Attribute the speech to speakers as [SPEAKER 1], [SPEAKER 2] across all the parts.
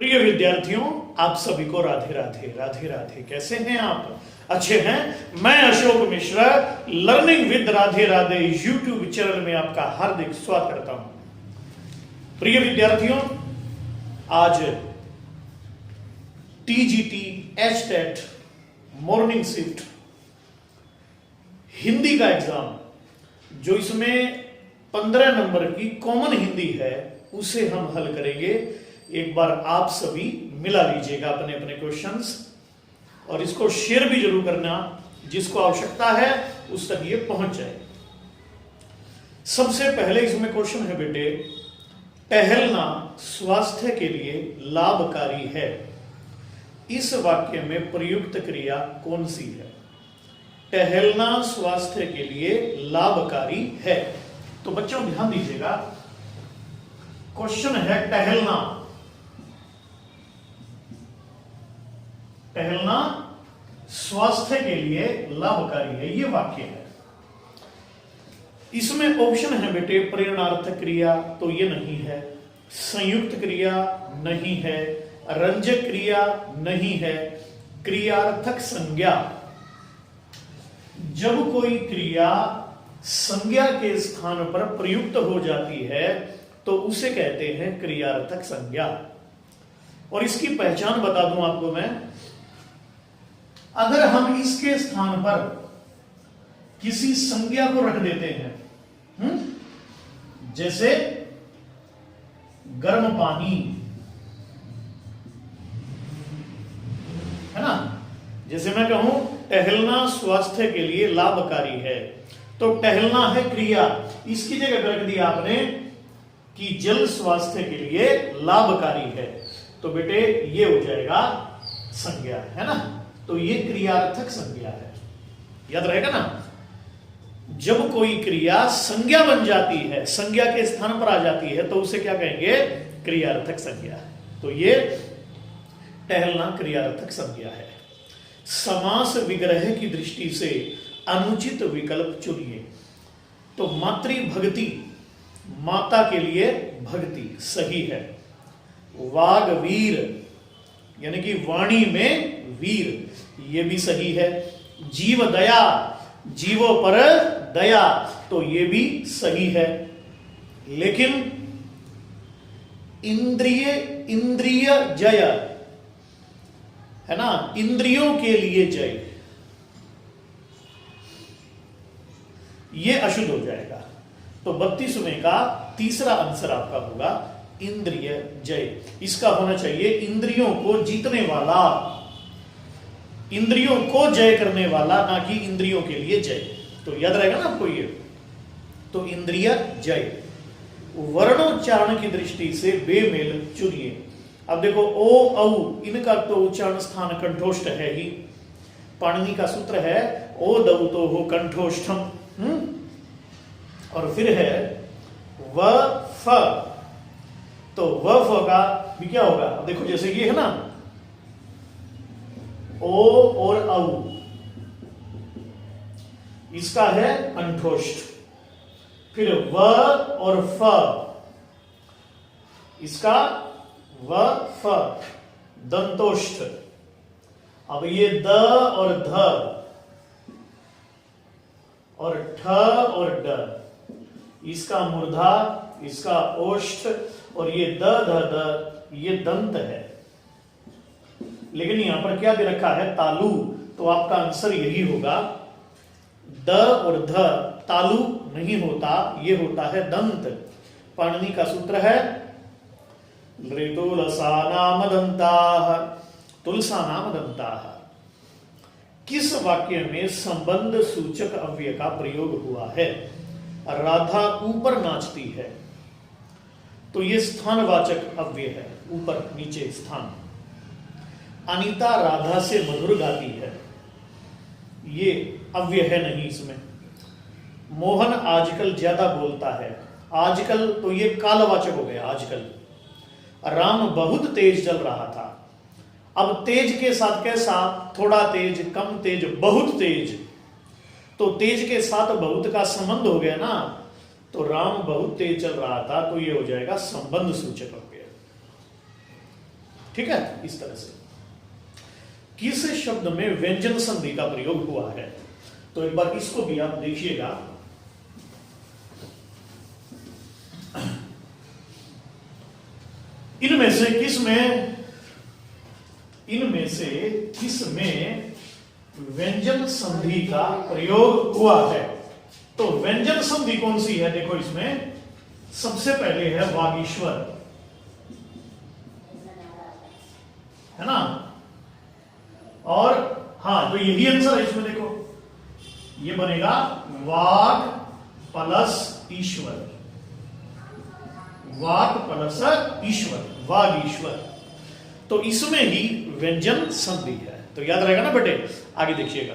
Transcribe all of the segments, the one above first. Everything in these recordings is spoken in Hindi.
[SPEAKER 1] प्रिय विद्यार्थियों, आप सभी को राधे राधे। राधे राधे। कैसे हैं आप? अच्छे हैं? मैं Ashok Mishra learning with Radhe Radhe YouTube channel में आपका हार्दिक स्वागत करता हूं। प्रिय विद्यार्थियों, आज TGT HTET morning shift Hindi का एग्जाम, जो इसमें 15 नंबर की कॉमन हिंदी है, उसे हम हल करेंगे। एक बार आप सभी मिला लीजिएगा अपने अपने क्वेश्चंस और इसको शेयर भी जरूर करना, जिसको आवश्यकता है उस तक ये पहुंच जाए। सबसे पहले इसमें क्वेश्चन है बेटे, टहलना स्वास्थ्य के लिए लाभकारी है। इस वाक्य में प्रयुक्त क्रिया कौन सी है? टहलना स्वास्थ्य के लिए लाभकारी है। तो बच्चों ध्यान दीजिएगा, क्वेश्चन है टहलना। टहलना स्वास्थ्य के लिए लाभकारी है, ये वाक्य है। इसमें ऑप्शन है बेटे, प्रेरणार्थक क्रिया तो ये नहीं है, संयुक्त क्रिया नहीं है, रंजक क्रिया नहीं है, क्रियार्थक संज्ञा। जब कोई क्रिया संज्ञा के स्थान पर प्रयुक्त हो जाती है तो उसे कहते हैं क्रियार्थक संज्ञा। और इसकी पहचान बता दूं आपको मैं, अगर हम इसके स्थान पर किसी संज्ञा को रख देते हैं, जैसे गर्म पानी, है ना, जैसे मैं कहूं टहलना स्वास्थ्य के लिए लाभकारी है, तो टहलना है क्रिया, इसकी जगह रख दिया आपने कि जल स्वास्थ्य के लिए लाभकारी है, तो बेटे ये हो जाएगा संज्ञा, है ना। तो ये क्रियार्थक संज्ञा है, याद रहेगा ना। जब कोई क्रिया संज्ञा बन जाती है, संज्ञा के स्थान पर आ जाती है, तो उसे क्या कहेंगे? क्रियार्थक संज्ञा। तो ये टहलना क्रियार्थक संज्ञा है। समास विग्रह की दृष्टि से अनुचित विकल्प चुनिए। तो मातृभक्ति, माता के लिए भक्ति, सही है। वाग्वीर यानी कि वाणी में वीर, ये भी सही है। जीव दया, जीवों पर दया, तो ये भी सही है। लेकिन इंद्रिय जय, है ना, इंद्रियों के लिए जय, ये अशुद्ध हो जाएगा। तो 32वें का तीसरा आंसर आपका होगा इंद्रिय जय। इसका होना चाहिए इंद्रियों को जीतने वाला, इंद्रियों को जय करने वाला, ना कि इंद्रियों के लिए जय। तो याद रहेगा ना आपको ये। तो इंद्रिय जय। वर्णोच्चारण की दृष्टि से बेमेल चुनिए। अब देखो ओ औ, इनका तो उच्चारण स्थान कंठोष्ठ है ही। पाणिनि का सूत्र है ओ दौ तो हो कंठोष्ठम। और फिर है व फ, तो व फ का भी क्या होगा? अब देखो जैसे ये है ना, ओ और औ, इसका है कंठोष्ठ। फिर व और फ, इसका व फ दंतोष्ठ। अब ये द और ध और ठ और ड, इसका मूर्धा, इसका ओष्ठ, और ये द ध द, ये दंत है। लेकिन यहां पर क्या दे रखा है? तालु। तो आपका आंसर यही होगा। द और ध तालु नहीं होता, ये होता है दंत। पाणिनि का सूत्र है ऋतुलसानाम दंताः, तुलसानाम दंताः। किस वाक्य में संबंध सूचक अव्यय का प्रयोग हुआ है? राधा ऊपर नाचती है, तो ये स्थानवाचक अव्यय है, ऊपर नीचे स्थान। अनीता राधा से मधुर गाती है, ये अव्यय है नहीं इसमें। मोहन आजकल ज्यादा बोलता है, आजकल तो ये कालवाचक हो गया, आजकल। राम बहुत तेज चल रहा था, अब तेज के साथ कैसा? थोड़ा तेज, कम तेज, बहुत तेज। तो तेज के साथ बहुत का संबंध हो गया ना, तो राम बहुत तेज चल रहा था, तो ये हो जाएगा संबंध सूचक अव्यय। ठीक है, इस तरह से किस शब्द में व्यंजन संधि का प्रयोग हुआ है, तो एक बार इसको भी आप देखिएगा। इनमें से किसमें व्यंजन संधि का प्रयोग हुआ है, तो व्यंजन संधि कौन सी है, देखो इसमें सबसे पहले है वागीश्वर, है ना, और हाँ तो यही आंसर है इसमें, देखो ये बनेगा वाग प्लस ईश्वर, वाग प्लस ईश्वर, वाग ईश्वर, तो इसमें ही व्यंजन संधि है। तो याद रहेगा ना बेटे, आगे देखिएगा।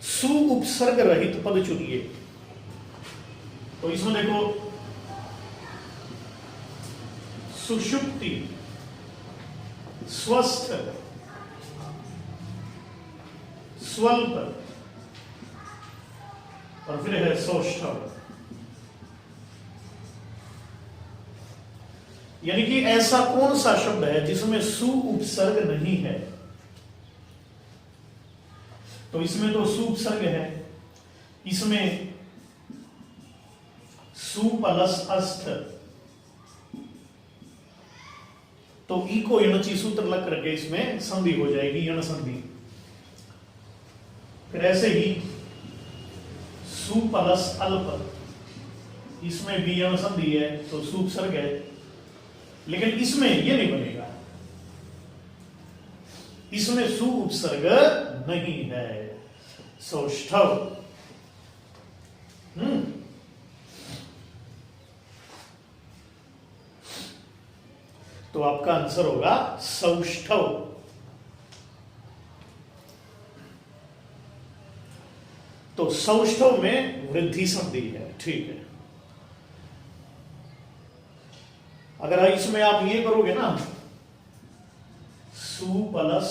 [SPEAKER 1] सु उपसर्ग रहित पद चुनिए, तो इसमें देखो सुषुप्ति, स्वस्थ, स्वल्प और फिर है सौष्ठव, यानी कि ऐसा कौन सा शब्द है जिसमें सु उपसर्ग नहीं है, तो इसमें तो सु उपसर्ग है, इसमें सु प्लस अस्थ, तो ई को यणची सूत्र लग करके इसमें संधि हो जाएगी, यण संधि। फिर ऐसे ही सु प्लस अल्प, इसमें भी यण संधि है तो सु उपसर्ग है, लेकिन इसमें ये नहीं बनेगा, इसमें सु उपसर्ग नहीं है, सौष्ठव। तो आपका आंसर होगा सौष्ठव। तो सौष्ठव में वृद्धि संधि है, ठीक है। अगर इसमें आप ये करोगे ना, सु प्लस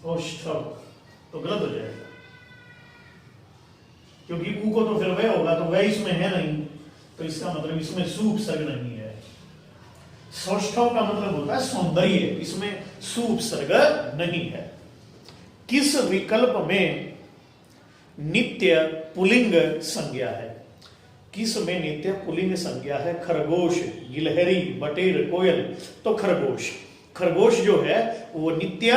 [SPEAKER 1] औष्ठव, तो गलत हो जाएगा, क्योंकि ऊ को तो फिर वह होगा, तो वह इसमें है नहीं, तो इसका मतलब इसमें सु उपसर्ग नहीं है। सौष्ठव का मतलब होता है सौंदर्य, इसमें सु उपसर्ग नहीं है। किस विकल्प में नित्य पुल्लिंग संज्ञा है, किस में नित्य पुल्लिंग संज्ञा है, खरगोश, गिलहरी, बटेर, कोयल, तो खरगोश, खरगोश जो है वो नित्य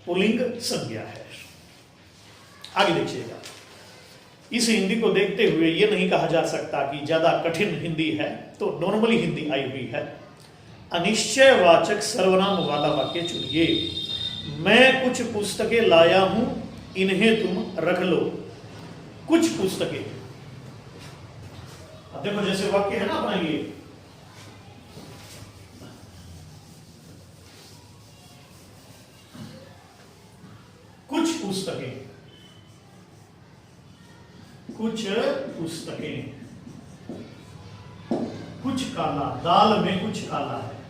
[SPEAKER 1] पुल्लिंग संज्ञा है। आगे देखिएगा, इस हिंदी को देखते हुए ये नहीं कहा जा सकता कि ज्यादा कठिन हिंदी है, तो नॉर्मली हिंदी आई हुई है। अनिश्चयवाचक सर्वनाम वाला वाक्य चुनिए। मैं कुछ पुस्तकें लाया हूं, इन्हें तुम रख लो। कुछ पुस्तकें, अब देखो जैसे वाक्य है ना अपना ये, कुछ पुस्तकें, कुछ पुस्तकें, कुछ काला, दाल में कुछ काला है,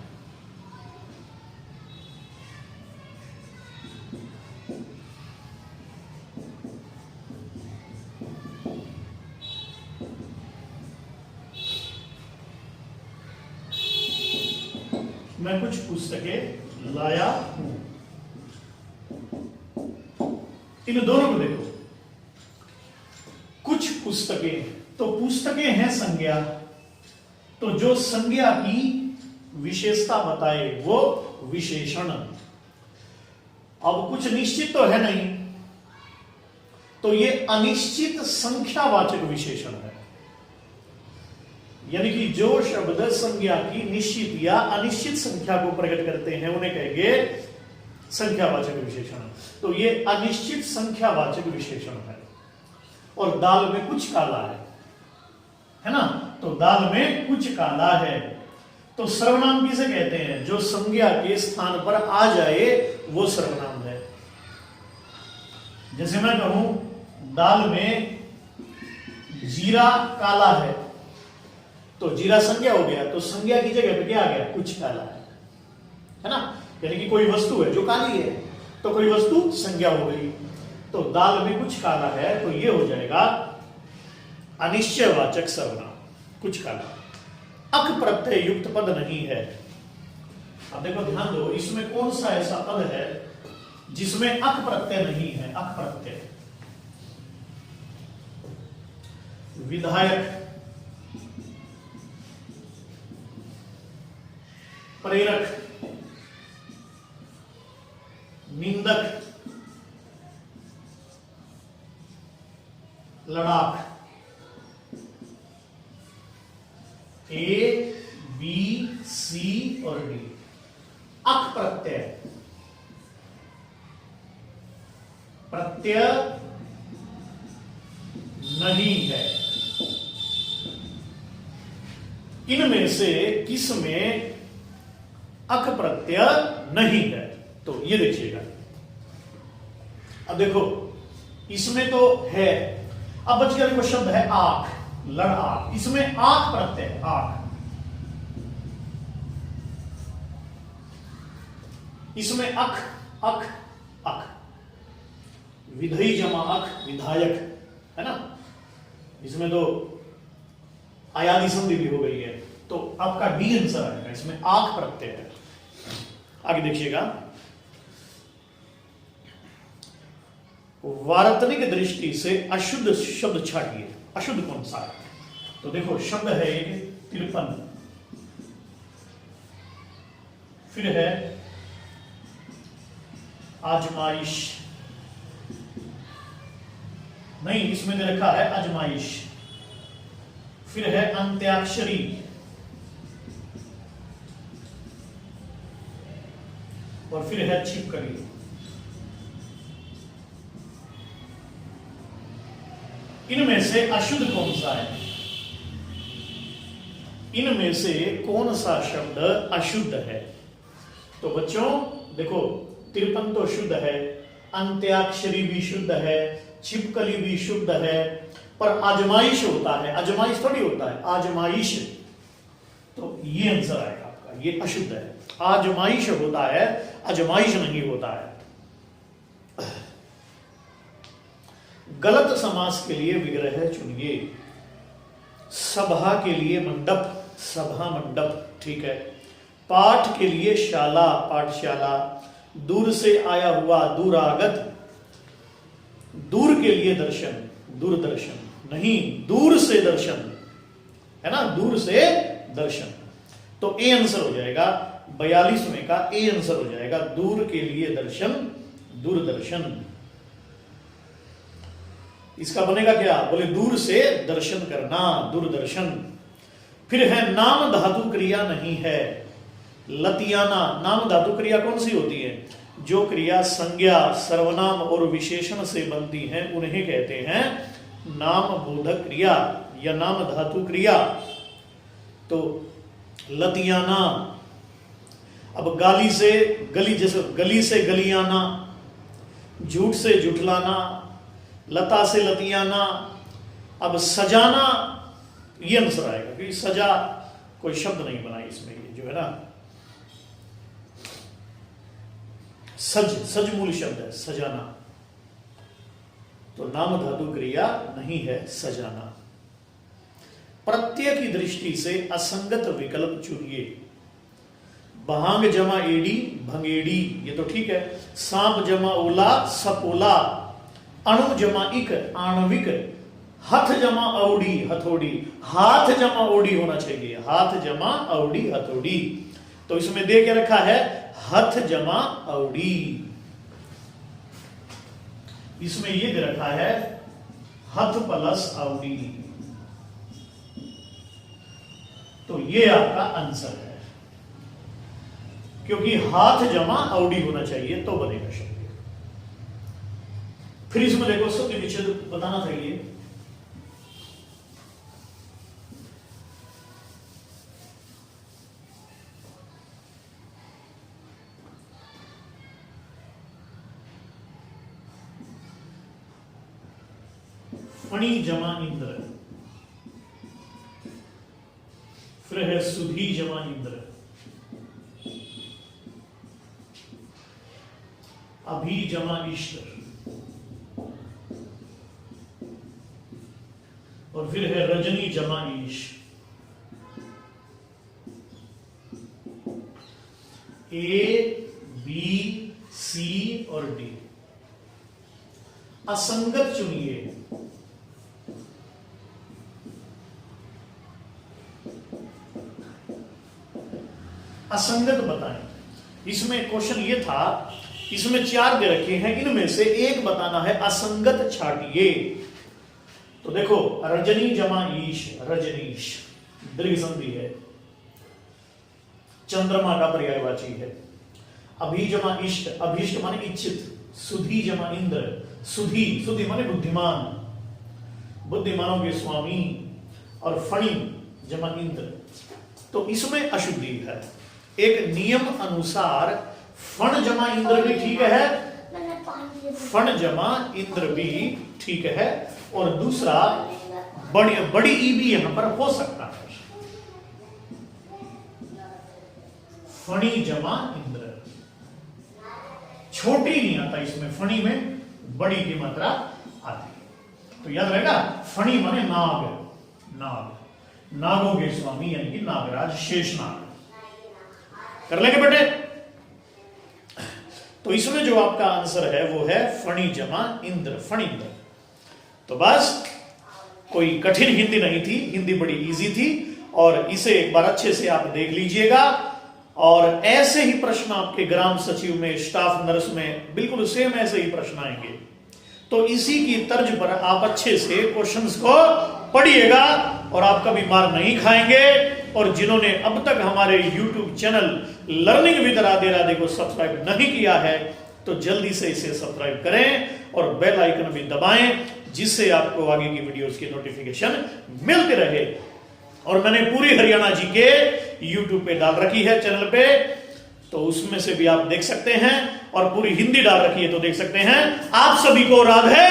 [SPEAKER 1] मैं कुछ पुस्तकें लाया हूं। इन दोनों को देखो, कुछ पुस्तकें, तो पुस्तकें हैं संज्ञा, तो जो संज्ञा की विशेषता बताए वो विशेषण। अब कुछ निश्चित तो है नहीं, तो ये अनिश्चित संख्यावाचक विशेषण है, यानी कि जो शब्द संज्ञा की निश्चित या अनिश्चित संख्या को प्रकट करते हैं उन्हें कहेंगे संख्यावाचक विशेषण। तो ये अनिश्चित संख्यावाचक विशेषण है। और दाल में कुछ काला है ना, तो दाल में कुछ काला है, तो सर्वनाम किसे कहते हैं, जो संज्ञा के स्थान पर आ जाए वो सर्वनाम है। जैसे मैं कहूं दाल में जीरा काला है, तो जीरा संज्ञा हो गया, तो संज्ञा की जगह पे क्या आ गया, कुछ काला है ना, यानी कि कोई वस्तु है जो काली है, तो कोई वस्तु संज्ञा हो गई। तो दाल में कुछ काला है, तो ये हो जाएगा अनिश्चयवाचक सर्वनाम। कुछ काला। अक प्रत्यय युक्त पद नहीं है। अब देखो ध्यान दो, इसमें कौन सा ऐसा पद है जिसमें अक प्रत्यय नहीं है? अक प्रत्यय विधायक, प्रेरक, निंदक, लड़ाक। ए बी सी और डी अक प्रत्यय, प्रत्यय नहीं है। इनमें से किस में अक प्रत्यय नहीं है? तो ये देखिएगा। अब देखो इसमें तो है, अब बच गया देखो शब्द है आंख, लड़ाक। इसमें आंख प्रत्यय है, आंख। इसमें अख, अख, अख, विधेय जमा अख, विधायक, है ना। इसमें तो आयादी संधि भी हो गई है, तो आपका डी आंसर आएगा। इसमें आंख प्रत्यय है। आगे देखिएगा, वार्तनिक दृष्टि से अशुद्ध शब्द छाटिए। अशुद्ध कौन सा है? तो देखो शब्द है एक 53, फिर है आजमाइश, नहीं इसमें दे रखा है आजमाइश, फिर है अंत्याक्षरी, और फिर है छिपकली। इनमें से अशुद्ध कौन सा है? इनमें से कौन सा शब्द अशुद्ध है? तो बच्चों देखो 53 तो शुद्ध है, अंत्याक्षरी भी शुद्ध है, छिपकली भी शुद्ध है, पर आजमाइश होता है, अजमाइश थोड़ी होता है, आजमाइश। तो ये आंसर आएगा आपका, ये अशुद्ध है। आजमाइश होता है, अजमाइश नहीं होता है। गलत समास के लिए विग्रह चुनिए। सभा के लिए मंडप, सभा मंडप, ठीक है। पाठ के लिए शाला, पाठशाला। दूर से आया हुआ, दूरागत। दूर के लिए दर्शन, दूरदर्शन, नहीं दूर से दर्शन, है ना, दूर से दर्शन। तो ए आंसर हो जाएगा 42वें का, ए आंसर हो जाएगा, दूर के लिए दर्शन, दूरदर्शन। इसका बनेगा क्या? बोले दूर से दर्शन करना, दूरदर्शन। फिर है नाम धातु क्रिया नहीं है। लतियाना, नाम धातु क्रिया कौन सी होती है? जो क्रिया संज्ञा, सर्वनाम और विशेषण से बनती है उन्हें कहते हैं नाम बोधक क्रिया या नाम धातु क्रिया। तो लतियाना, अब गाली से गली, जैसे गली से गलियाना, झूठ से झुठलाना, लता से लतियाना। अब सजाना, ये आंसर आएगा क्योंकि सजा कोई शब्द नहीं बना इसमें, ये जो है ना सज, सज मूल शब्द है, सजाना। तो नाम धातु क्रिया नहीं है सजाना। प्रत्यय की दृष्टि से असंगत विकल्प चुनिए। बहांग जमा एडी, भंगेडी, ये तो ठीक है। सांप जमा ओला, सपोला। अणु जमा इक, आणविक। हथ जमा औडी, हथौड़ी। हाथ जमा औडी होना चाहिए, हाथ जमा औडी, हथौड़ी। तो इसमें दे के रखा है हथ जमा औडी। इसमें ये दे रखा है हथ प्लस औडी। तो ये आपका आंसर है, क्योंकि हाथ जमा औडी होना चाहिए तो बनेगा शब्द। फिर इसमें देखो सत्य विच्छेद बताना चाहिए। फणी जमा इंद्र, फिर है सुधी जमा इंद्र। अभी जमा ईश्वर, और फिर है रजनी जमा ईश। ए, बी, सी और डी। असंगत चुनिए। असंगत बताएं। इसमें क्वेश्चन ये था, इसमें 4 दे रखे हैं, इनमें से एक बताना है, असंगत छाटिए। तो देखो, रजनी जमा ईश, रजनीश दीर्घ संधि है, चंद्रमा का पर्यायवाची है। अभी जमा इष्ट, अभीष्ट माने इच्छित। सुधी जमा इंद्र, सुधी, सुधी माने बुद्धिमान, बुद्धिमानों के स्वामी। और फणी जमा इंद्र, तो इसमें अशुद्धि है। एक नियम अनुसार फण जमा इंद्र भी ठीक है, फण जमा इंद्र भी ठीक है, और दूसरा बड़ी ई भी यहां पर हो सकता है, फणी जमा इंद्र। छोटी नहीं आता इसमें, फणी में बड़ी की मात्रा आती है। तो याद रहेगा, फणी माने नाग, नाग, नागों के स्वामी यानी कि नागराज, शेषनाग। कर लेंगे बेटे? तो इसमें जो आपका आंसर है वो है फणी जमा इंद्र, फणींद्र। तो बस कोई कठिन हिंदी नहीं थी, हिंदी बड़ी इजी थी, और इसे एक बार अच्छे से आप देख लीजिएगा। और ऐसे ही प्रश्न आपके ग्राम सचिव में, स्टाफ नर्स में बिल्कुल सेम ऐसे ही प्रश्न आएंगे। तो इसी की तर्ज पर आप अच्छे से क्वेश्चंस को पढ़िएगा और आप कभी मार नहीं खाएंगे। और जिन्होंने अब तक हमारे YouTube channel learning with Radhe Radhe को सब्सक्राइब नहीं किया है, तो जल्दी से इसे सब्सक्राइब करें और बेल आइकन भी दबाएं, जिससे आपको आगे की वीडियोस की नोटिफिकेशन मिलती रहे। और मैंने पूरी हरियाणा जी के YouTube पे डाल रखी है चैनल पे, तो उसमें से भी आप देख सकते हैं, और पूरी हिंदी डाल रखी है तो देख सकते हैं। आप सभी को राधे